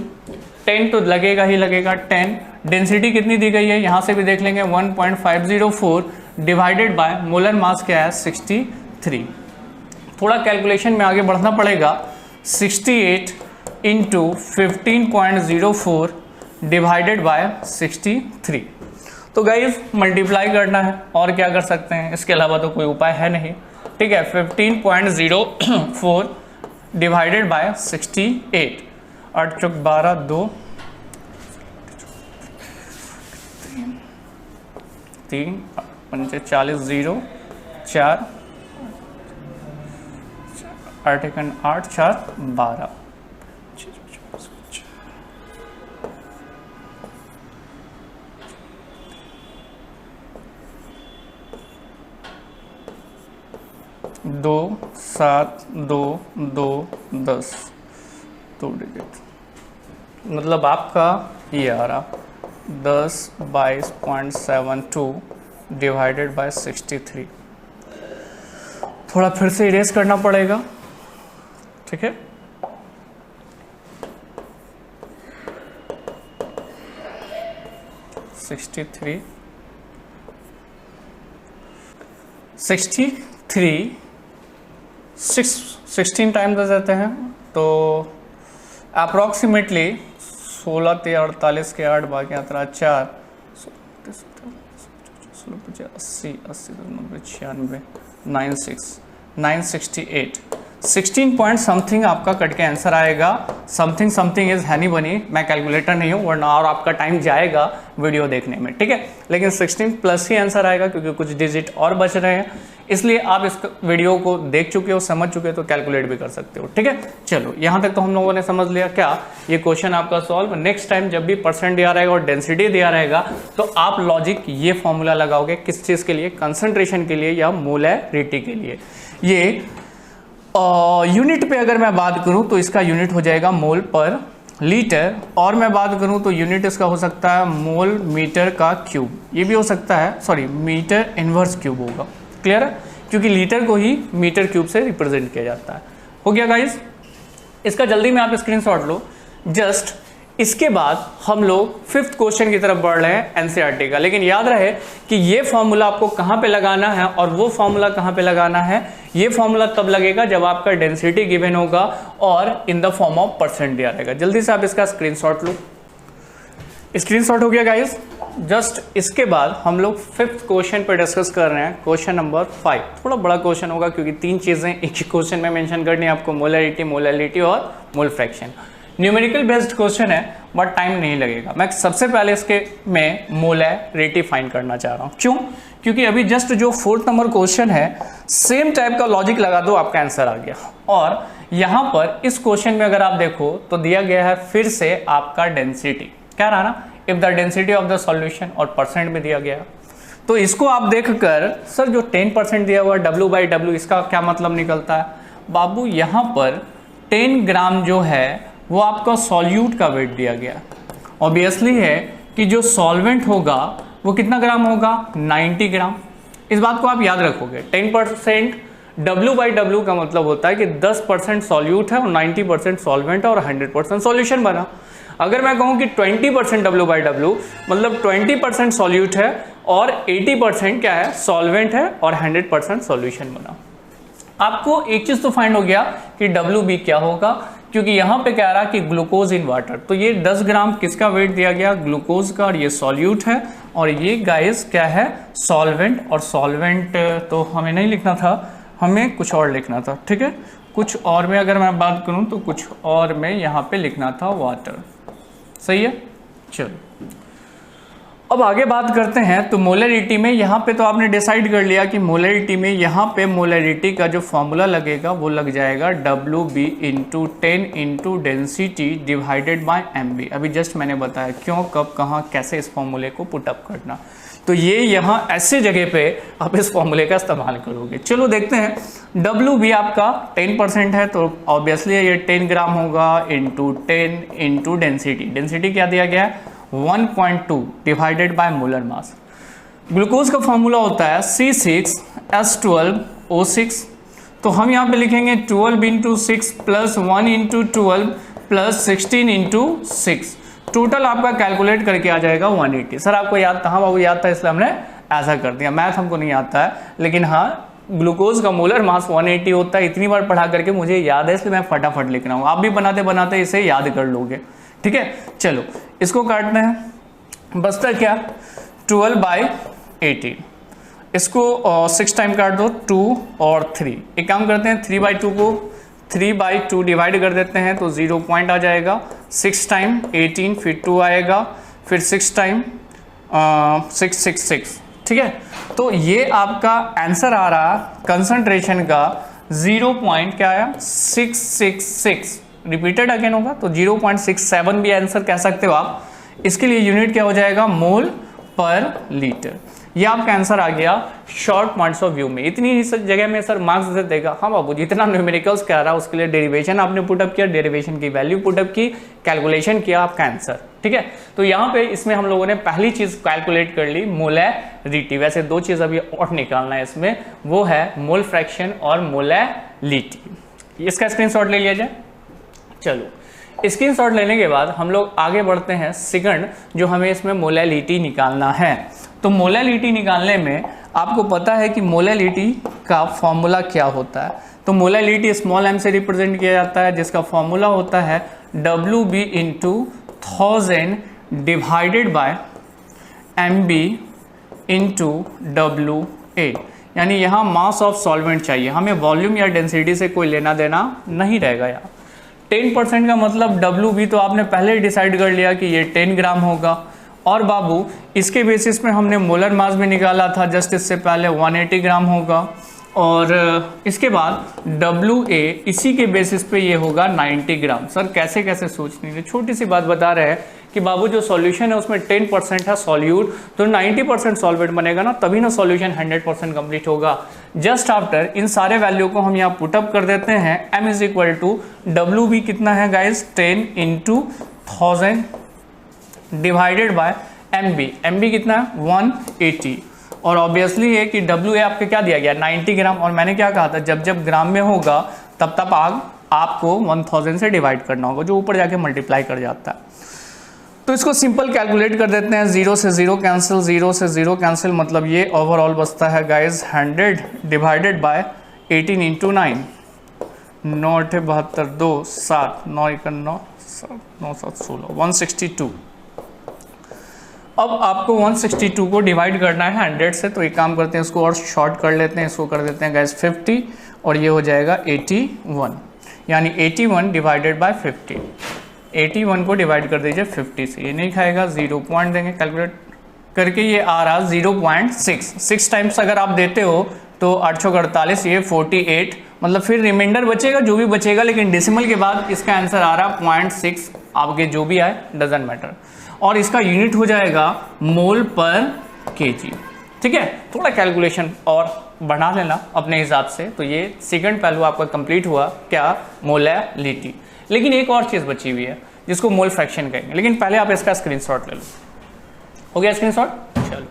10 तो लगेगा ही लगेगा 10। डेंसिटी कितनी दी गई है यहाँ से भी देख लेंगे 1.504 डिवाइडेड बाय मोलर मास क्या है 63। थोड़ा कैलकुलेशन में आगे बढ़ना पड़ेगा। 68 इंटू 15.04 डिवाइडेड बाय 63। तो गाइस मल्टीप्लाई करना है और क्या कर सकते हैं, इसके अलावा तो कोई उपाय है नहीं। ठीक है 15.04 डिवाइडेड बाय 68, 8 चौक 12, 2 3 5 40, 0 4 8 8 4 12। दो 7 2 2 10 2 डिजिट, मतलब आपका ये आ रहा 10/22.72 डिवाइडेड बाय 63। थोड़ा फिर से इरेज करना पड़ेगा। ठीक है 63 16 टाइम दे देते हैं तो अप्रॉक्सीमेटली 16 × 48 के 8 बाकी 4 80 96 968 16 पॉइंट समथिंग आपका कट के आंसर आएगा। समथिंग इज है नहीं बनी, मैं कैलकुलेटर नहीं हूँ वरना और आपका टाइम जाएगा वीडियो देखने में। ठीक है लेकिन 16 प्लस ही आंसर आएगा क्योंकि कुछ डिजिट और बच रहे हैं, इसलिए आप इस वीडियो को देख चुके हो, समझ चुके हो तो कैलकुलेट भी कर सकते हो। ठीक है चलो यहाँ तक तो हम लोगों ने समझ लिया क्या ये क्वेश्चन आपका सॉल्व। नेक्स्ट टाइम जब भी परसेंट दिया रहेगा और डेंसिटी दिया रहेगा तो आप लॉजिक ये फॉर्मूला लगाओगे किस चीज़ के लिए, कंसंट्रेशन के लिए या मोलैरिटी के लिए। ये यूनिट पे अगर मैं बात करूं तो इसका यूनिट हो जाएगा मोल पर लीटर, और मैं बात करूं तो यूनिट इसका हो सकता है मोल मीटर का क्यूब, ये भी हो सकता है, सॉरी मीटर इनवर्स क्यूब होगा। क्लियर है क्योंकि लीटर को ही मीटर क्यूब से रिप्रेजेंट किया जाता है। हो गया गाइस, इसका जल्दी में आप स्क्रीनशॉट लो। जस्ट इसके बाद हम लोग 5th क्वेश्चन की तरफ बढ़ रहे हैं एनसीईआरटी का, लेकिन याद रहे कि ये फॉर्मूला आपको कहाँ पे लगाना है और वो फॉर्मूला कहाँ पे लगाना है। ये फॉर्मूला तब लगेगा जब आपका डेंसिटी गिवन होगा और in the form of percent दिया रहेगा। जल्दी से आप इसका स्क्रीनशॉट लो। स्क्रीनशॉट हो गया गाइस। जस्ट इसके बाद हम लोग 5th क्वेश्चन पे डिस्कस कर रहे हैं, क्वेश्चन नंबर 5। थोड़ा बड़ा क्वेश्चन होगा क्योंकि 3 चीजें एक ही क्वेश्चन में मेंशन करनी है आपको, मोलैरिटी और mole fraction. Numerical based question है बट टाइम नहीं लगेगा। मैं सबसे पहले इसके में मोलैरिटी फाइंड करना चाह रहा हूँ। क्यों? क्योंकि अभी जस्ट जो 4th नंबर क्वेश्चन है सेम टाइप का लॉजिक लगा दो आपका आंसर आ गया। और यहाँ पर इस क्वेश्चन में अगर आप देखो तो दिया गया है फिर से आपका डेंसिटी, क्या रहा ना, if the density of the solution, और परसेंट में दिया गया। तो इसको आप देखकर सर जो 10% दिया हुआ W/W इसका क्या मतलब निकलता है बाबू, यहाँ पर 10 ग्राम जो है वो आपका सॉल्यूट का वेट दिया गया। ऑब्वियसली है कि जो सॉल्वेंट होगा वो कितना ग्राम होगा, 90 ग्राम। इस बात को आप याद रखोगे। 10% W/W का मतलब होता है कि 10% सॉल्यूट है और 90% सॉल्वेंट है और 100% सॉल्यूशन बना। अगर मैं कहूँ कि 20% W/W मतलब 20% सॉल्यूट है और 80% क्या है, सॉल्वेंट है और 100% सॉल्यूशन बना। आपको एक चीज तो फाइंड हो गया कि WB क्या होगा, क्योंकि यहाँ पे कह रहा कि ग्लूकोज इन वाटर, तो ये 10 ग्राम किसका वेट दिया गया, ग्लूकोज का, और ये सॉल्यूट है और ये गाइस क्या है, सॉल्वेंट। और सॉल्वेंट तो हमें नहीं लिखना था, हमें कुछ और लिखना था। ठीक है, कुछ और में अगर मैं बात करूँ तो कुछ और में यहाँ पे लिखना था वाटर। सही है, चलो अब आगे बात करते हैं। तो मोलैरिटी में यहाँ पे तो आपने डिसाइड कर लिया कि मोलैरिटी में यहाँ पे मोलैरिटी का जो फॉर्मूला लगेगा वो लग जाएगा WB × 10 × density divided by MB। अभी जस्ट मैंने बताया क्यों, कब, कहाँ, कैसे इस फॉर्मूले को पुटअप करना। तो ये यहाँ ऐसे जगह पे आप इस फॉर्मूले का इस्तेमाल करोगे। चलो देखते हैं। WB आपका 10% है तो ऑब्वियसली ये 10 ग्राम होगा × 10 × डेंसिटी। डेंसिटी क्या दिया गया है, 1.2 divided by molar mass. Glucose का फॉर्मूला होता है C6H12O6। तो हम यहाँ पे लिखेंगे 12 × 6 + 1 × 12 + 16 × 6। टोटल आपका कैलकुलेट करके आ जाएगा 180। सर आपको याद था? हाँ बाबू याद था, इसलिए हमने ऐसा कर दिया। मैथ हमको नहीं आता है, लेकिन हाँ ग्लूकोज का मोलर मास 180 होता है, इतनी बार पढ़ा करके मुझे याद है, इसलिए मैं फटाफट लिख रहा हूँ। आप भी बनाते बनाते इसे याद कर लोगे, ठीक है। चलो इसको काटते हैं, बचता क्या 12/18। इसको 6 टाइम काट दो, 2 और 3। एक काम करते हैं 3/2 को 3/2 डिवाइड कर देते हैं तो 0 पॉइंट आ जाएगा। 6 टाइम 18, फिर 2 आएगा, फिर 6 टाइम 666, ठीक है। तो ये आपका आंसर आ रहा कंसंट्रेशन का 0 पॉइंट क्या आया 666। रिपीटेड अगेन होगा तो 0.67 भी आंसर कह सकते हो आप। इसके लिए यूनिट क्या हो जाएगा मोल पर लीटर। ये आपका आंसर आ गया शॉर्ट पॉइंट्स ऑफ व्यू में। इतनी ही जगह में सर मार्क्स दे देगा? हाँ बाबू, जितना न्यूमेरिकल्स कह रहा है उसके लिए डेरिवेशन आपने पुटअप किया, डेरिवेशन की वैल्यू पुटअप की, कैलकुलेशन किया, आपका आंसर, ठीक है। तो यहाँ पे इसमें हम लोगों ने पहली चीज कैलकुलेट कर ली मोलैरिटी। वैसे 2 चीज अभी और निकालना है इसमें, वो है मोल फ्रैक्शन और मोलैरिटी। इसका स्क्रीनशॉट ले लिया जाए। चलो स्क्रीनशॉट लेने के बाद हम लोग आगे बढ़ते हैं सेकंड, जो हमें इसमें मोलैरिटी निकालना है। तो मोलैरिटी निकालने में आपको पता है कि मोलैरिटी का फॉर्मूला क्या होता है। तो मोलैरिटी स्मॉल m से रिप्रेजेंट किया जाता है, जिसका फॉर्मूला होता है WB into 1000 divided by MB into WA। यानी यहाँ मास ऑफ सॉल्वेंट चाहिए, हमें वॉल्यूम या डेंसिटी से कोई लेना देना नहीं रहेगा। यहाँ 10% का मतलब WB तो आपने पहले ही डिसाइड कर लिया कि ये 10 ग्राम होगा। और बाबू इसके बेसिस पे हमने मोलर मास भी निकाला था जस्ट इससे पहले, 180 ग्राम होगा। और इसके बाद WA इसी के बेसिस पे ये होगा 90 ग्राम। सर कैसे कैसे सोच नहीं रहे, छोटी सी बात बता रहे हैं कि बाबू जो सॉल्यूशन है उसमें 10% है सॉल्यूट, तो 90% सॉल्वेंट बनेगा ना, तभी ना सॉल्यूशन 100% कंप्लीट होगा। जस्ट आफ्टर इन सारे वैल्यू को हम यहाँ पुटअप कर देते हैं। M is equal to WB कितना है guys 10 into 1000 divided by MB कितना है 180। और ऑब्वियसली है कि WA आपके क्या दिया गया 90 ग्राम। और मैंने क्या कहा था, जब जब ग्राम में होगा तब तब आपको 1000 से डिवाइड करना होगा, जो ऊपर जाके मल्टीप्लाई कर जाता है। तो इसको सिंपल कैलकुलेट कर देते हैं। 0 से 0 कैंसिल, 0 से 0 कैंसिल, मतलब ये ओवरऑल बचता है गाइज 100 डिवाइडेड बाय 18 इंटू 9। 9 8 72 2 7 9 1 9 9 7 16 162। अब आपको 162 को डिवाइड करना है 100 से, तो एक काम करते हैं इसको और शॉर्ट कर लेते हैं, इसको कर देते हैं गैस 50 और ये हो जाएगा 81। यानी 81 डिवाइडेड बाय 50। 81 को डिवाइड कर दीजिए 50 से, ये नहीं खाएगा, 0 पॉइंट देंगे कैलकुलेट करके, ये आ रहा 0.6। 6 टाइम्स अगर आप देते हो तो 8 6 48, ये 48, मतलब फिर रिमाइंडर बचेगा जो भी बचेगा, लेकिन डेसिमल के बाद इसका आंसर आ रहा 0.6। आपके जो भी आए डजेंट मैटर। और इसका यूनिट हो जाएगा मोल पर केजी, ठीक है। थोड़ा कैलकुलेशन और बढ़ा लेना अपने हिसाब से। तो ये सेकंड पहलू आपका कंप्लीट हुआ, क्या मोलैरिटी। लेकिन एक और चीज़ बची हुई है जिसको मोल फ्रैक्शन कहेंगे, लेकिन पहले आप इसका स्क्रीनशॉट ले लो। हो गया स्क्रीनशॉट? चलो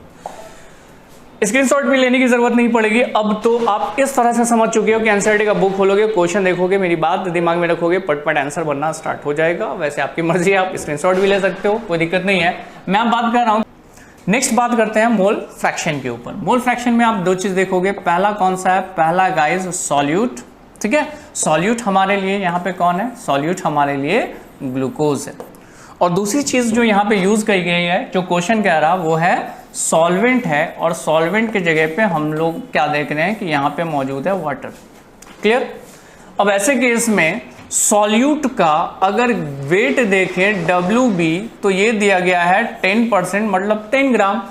स्क्रीनशॉट भी लेने की जरूरत नहीं पड़ेगी। अब तो आप इस तरह से समझ चुके हो कि एनसीईआरटी का बुक खोलोगे, क्वेश्चन देखोगे, मेरी बात दिमाग में रखोगे, पट आंसर बनना स्टार्ट हो जाएगा। वैसे आपकी मर्जी है, आप स्क्रीनशॉट भी ले सकते हो, कोई दिक्कत नहीं है। मैं आप बात कर रहा हूँ, नेक्स्ट बात करते हैं मोल फ्रैक्शन के ऊपर। मोल फ्रैक्शन में आप 2 चीज देखोगे। पहला कौन सा है? पहला गाइज सॉल्यूट, ठीक है। सॉल्यूट हमारे लिए यहाँ पे कौन है? सॉल्यूट हमारे लिए ग्लूकोज है। और दूसरी चीज जो यहाँ पे यूज की गई है, जो क्वेश्चन कह रहा वो है सॉल्वेंट है, और सॉल्वेंट के जगह पे हम लोग क्या देख रहे हैं कि यहाँ पे मौजूद है वाटर। क्लियर? अब ऐसे केस में सॉल्यूट का अगर वेट देखें WB, तो ये दिया गया है 10%, मतलब 10 ग्राम।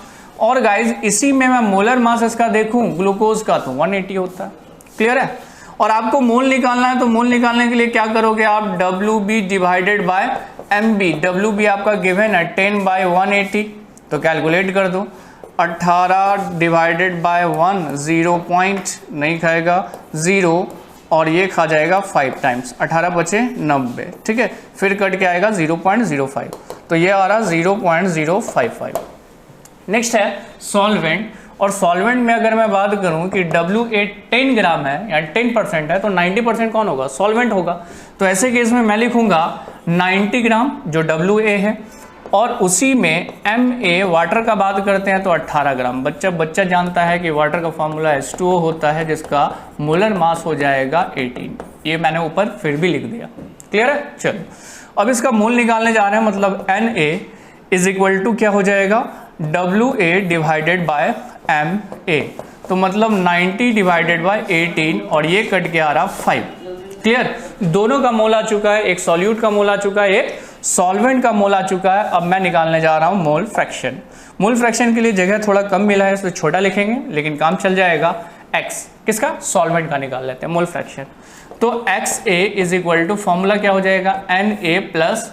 और गाइज इसी में मैं मोलर मास इसका देखूं ग्लूकोज का तो 180 होता है। क्लियर है? और आपको मोल निकालना है, तो मोल निकालने के लिए क्या करोगे आप? WB divided by MB। WB आपका गिवन है 10/180, तो कैलकुलेट कर दो। 18 डिवाइडेड बाय 1, 0 पॉइंट नहीं खाएगा, 0, और ये खा जाएगा 5 टाइम्स, 18 बचे 90, ठीक है। फिर कट के आएगा 0.05, तो ये आ रहा 0.055। नेक्स्ट है सॉल्वेंट। और सॉल्वेंट में अगर मैं बात करूं कि WA 10 ग्राम है या 10% है, तो 90% कौन होगा? सॉल्वेंट होगा। तो ऐसे केस में मैं लिखूंगा 90 ग्राम जो WA है, और उसी में Ma वाटर का बात करते हैं तो 18 ग्राम। बच्चा जानता है कि वाटर का फॉर्मूला H2O होता है जिसका मोलर मास हो जाएगा 18। ये मैंने ऊपर फिर भी लिख दिया। क्लियर है? चलो अब इसका मोल निकालने जा रहे हैं, मतलब Na इज इक्वल टू क्या हो जाएगा, WA डिवाइडेड बाय Ma। तो मतलब 90 डिवाइडेड बाय 18 और ये कट के आ रहा 5। क्लियर? दोनों का मोल आ चुका है, एक सॉल्यूट का मोल आ चुका है, एक सॉल्वेंट का मोल आ चुका है। अब मैं निकालने जा रहा हूं मोल फ्रैक्शन। मोल फ्रैक्शन के लिए जगह थोड़ा कम मिला है इसलिए छोटा लिखेंगे, लेकिन काम चल जाएगा। x किसका, सॉल्वेंट का निकाल लेते हैं मोल फ्रैक्शन। तो XA is equal to formula क्या हो जाएगा, Na प्लस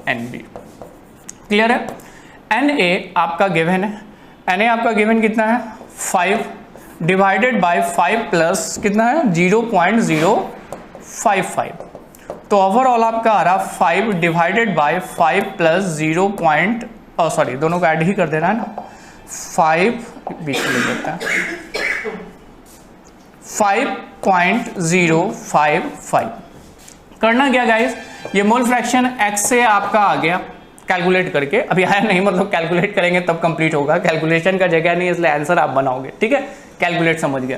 NB। क्लियर है? Na आपका गिवन है, Na आपका गिवन कितना है 5 डिवाइडेड बाय 5 प्लस कितना है 0.055। तो ओवरऑल आपका आ रहा 5 डिवाइडेड बाय 5 प्लस 0. सॉरी दोनों को ऐड ही कर देना है ना, 5 बीच में ले लेते हैं 5.055। करना क्या गाइस, ये मोल फ्रैक्शन x से आपका आ गया कैलकुलेट करके, अभी आया नहीं, मतलब कैलकुलेट करेंगे तब कंप्लीट होगा, कैलकुलेशन का जगह नहीं इसलिए आंसर आप बनाओगे। ठीक है, कैलकुलेट समझ गया।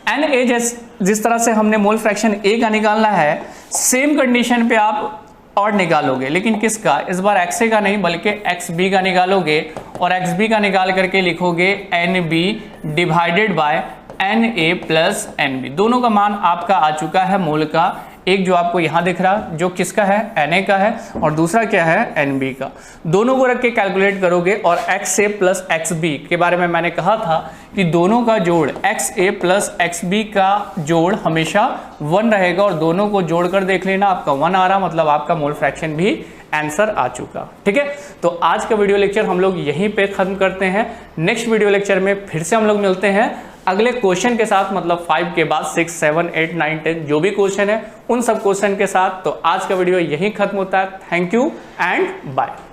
Na जिस तरह से हमने मोल फ्रैक्शन A का निकालना है, सेम कंडीशन पे आप और निकालोगे, लेकिन किसका, इस बार XA का नहीं बल्कि XB का निकालोगे, और XB का निकाल करके लिखोगे NB divided by Na plus NB। दोनों का मान आपका आ चुका है मोल का, एक जो आपको यहाँ दिख रहा जो किसका है, Na का है, और दूसरा क्या है NB का। दोनों को रख के कैलकुलेट करोगे, और XA प्लस XB के बारे में मैंने कहा था कि दोनों का जोड़ XA प्लस XB का जोड़ हमेशा 1 रहेगा, और दोनों को जोड़कर देख लेना, आपका 1 आ रहा, मतलब आपका मोल फ्रैक्शन भी आंसर आ चुका। ठीक है, तो आज का वीडियो लेक्चर हम लोग यहीं पे खत्म करते हैं। नेक्स्ट वीडियो लेक्चर में फिर से हम लोग मिलते हैं अगले क्वेश्चन के साथ, मतलब 5 के बाद 6, 7, 8, 9, 10 जो भी क्वेश्चन है उन सब क्वेश्चन के साथ। तो आज का वीडियो यहीं खत्म होता है। Thank you and bye.